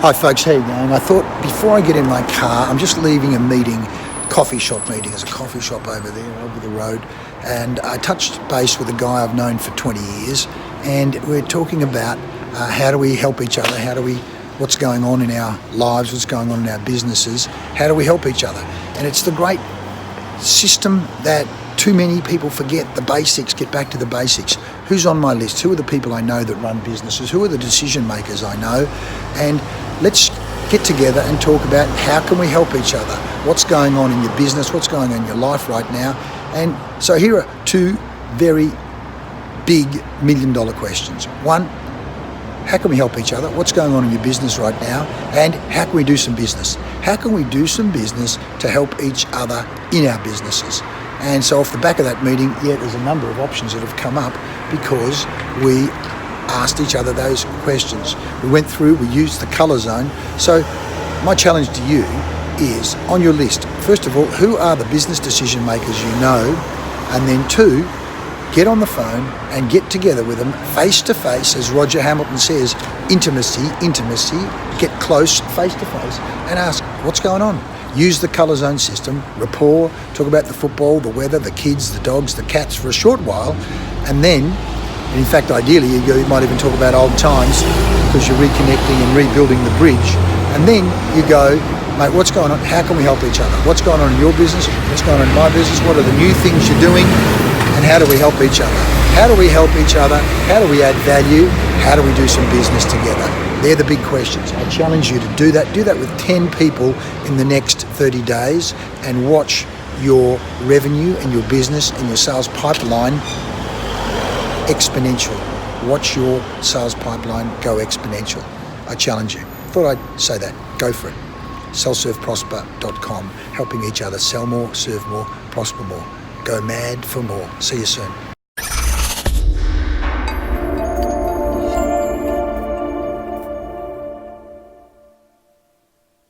Hi folks, how you going? I thought before I get in my car, I'm just leaving a meeting, coffee shop meeting. There's a coffee shop over there, over the road. And I touched base with a guy I've known for 20 years. And we're talking about how do we help each other? What's going on in our lives? What's going on in our businesses? How do we help each other? And it's the great system that too many people forget, the basics. Get back to the basics. Who's on my list? Who are the people I know that run businesses? Who are the decision makers I know? And let's get together and talk about how can we help each other? What's going on in your business? What's going on in your life right now? And so here are two very big $1 million questions. One, how can we help each other? What's going on in your business right now? And how can we do some business? How can we do some business to help each other in our businesses? And so off the back of that meeting, there's a number of options that have come up because we asked each other those questions. We went through, we used the colour zone. So my challenge to you is, on your list, first of all, who are the business decision makers you know? And then two, get on the phone and get together with them face to face, as Roger Hamilton says, intimacy, get close face to face and ask, what's going on? Use the colour zone system, rapport, talk about the football, the weather, the kids, the dogs, the cats for a short while, and then, and in fact, ideally, you might even talk about old times because you're reconnecting and rebuilding the bridge. And then you go, mate, what's going on? How can we help each other? What's going on in your business? What's going on in my business? What are the new things you're doing? And how do we help each other? How do we help each other? How do we add value? How do we do some business together? They're the big questions. I challenge you to do that. Do that with 10 people in the next 30 days and watch your revenue and your business and your sales pipeline exponential. Watch your sales pipeline go exponential. I challenge you. Thought I'd say that. Go for it. sellserveprosper.com, helping each other sell more, serve more, prosper more. Go mad for more. See you soon.